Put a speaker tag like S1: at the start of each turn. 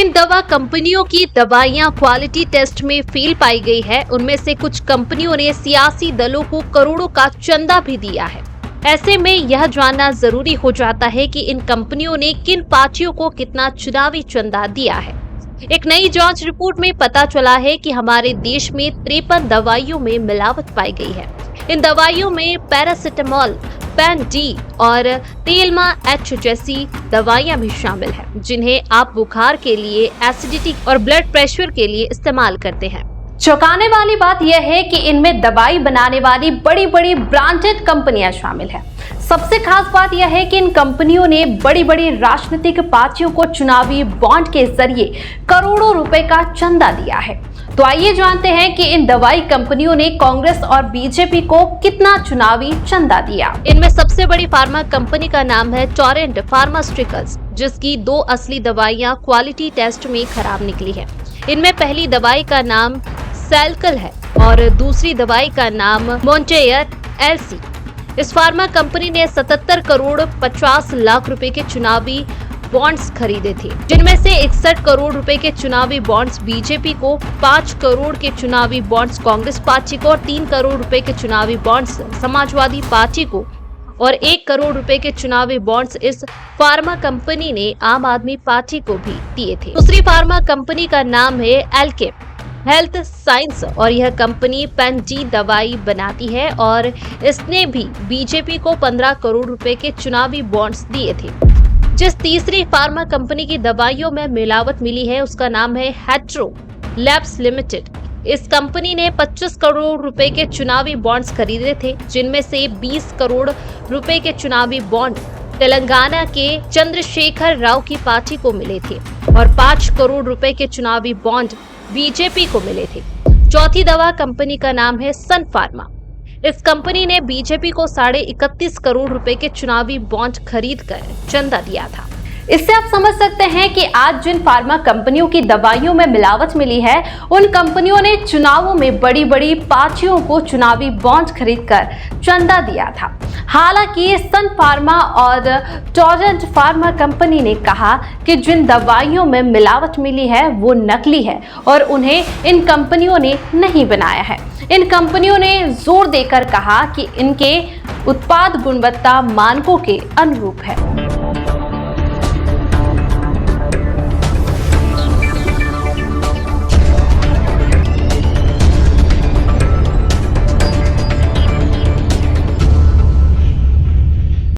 S1: जिन दवा कंपनियों की दवाइयां क्वालिटी टेस्ट में फेल पाई गई है, उनमें से कुछ कंपनियों ने सियासी दलों को करोड़ों का चंदा भी दिया है। ऐसे में यह जानना जरूरी हो जाता है कि इन कंपनियों ने किन पार्टियों को कितना चुनावी चंदा दिया है। एक नई जांच रिपोर्ट में पता चला है कि हमारे देश में 53 दवाइयों में मिलावट पाई गई है। इन दवाइयों में पैरासिटामोल, पेन डी और तेलमा एच जैसी दवाइयां भी शामिल हैं, जिन्हें आप बुखार के लिए, एसिडिटी और ब्लड प्रेशर के लिए इस्तेमाल करते हैं।
S2: चौंकाने वाली बात यह है कि इनमें दवाई बनाने वाली बड़ी बड़ी ब्रांडेड कंपनियां शामिल हैं। सबसे खास बात यह है कि इन कंपनियों ने बड़ी बड़ी राजनीतिक पार्टियों को चुनावी बॉन्ड के जरिए करोड़ों रुपए का चंदा दिया है। तो आइए जानते हैं कि इन दवाई कंपनियों ने कांग्रेस और बीजेपी को कितना चुनावी चंदा दिया।
S1: इनमें सबसे बड़ी फार्मा कंपनी का नाम है टोरेंट फार्मास्यूटिकल्स, जिसकी 2 असली दवाइयां क्वालिटी टेस्ट में खराब निकली है। इनमें पहली दवाई का नाम सेल्कल है और दूसरी दवाई का नाम मोन्टेयर एलसी। इस फार्मा कंपनी ने 77 करोड़ 50 लाख रुपए के चुनावी बॉन्ड्स खरीदे थे, जिनमें से 61 करोड़ रुपए के चुनावी बॉन्ड्स बीजेपी को, 5 करोड़ के चुनावी बॉन्ड्स कांग्रेस पार्टी को और 3 करोड़ रुपए के चुनावी बॉन्ड्स समाजवादी पार्टी को और 1 करोड़ रुपए के चुनावी बॉन्ड्स इस फार्मा कंपनी ने आम आदमी पार्टी को भी दिए थे। दूसरी फार्मा कंपनी का नाम है एल्केम हेल्थ साइंस और यह कंपनी पेन डी दवाई बनाती है और इसने भी बीजेपी को 15 करोड़ रुपए के चुनावी बॉन्ड्स दिए थे। जिस तीसरी फार्मा कंपनी की दवाइयों में मिलावट मिली है, उसका नाम है हेट्रो लैब्स लिमिटेड। इस कंपनी ने 25 करोड़ रुपए के चुनावी बॉन्ड्स खरीदे थे, जिनमें से 20 करोड़ रुपए के चुनावी बॉन्ड तेलंगाना के चंद्रशेखर राव की पार्टी को मिले थे और 5 करोड़ रुपए के चुनावी बॉन्ड बीजेपी को मिले थे। चौथी दवा कंपनी का नाम है सन फार्मा। इस कंपनी ने बीजेपी को 31.5 करोड़ रुपए के चुनावी बॉन्ड खरीदकर चंदा दिया था।
S2: इससे आप समझ सकते हैं कि आज जिन फार्मा कंपनियों की दवाइयों में मिलावट मिली है, उन कंपनियों ने चुनावों में बड़ी बड़ी पार्टियों को चुनावी बॉन्ड खरीदकर चंदा दिया था। हालांकि सन फार्मा और टोरेंट फार्मा कंपनी ने कहा कि जिन दवाइयों में मिलावट मिली है वो नकली है और उन्हें इन कंपनियों ने नहीं बनाया है। इन कंपनियों ने जोर देकर कहा कि इनके उत्पाद गुणवत्ता मानकों के अनुरूप है।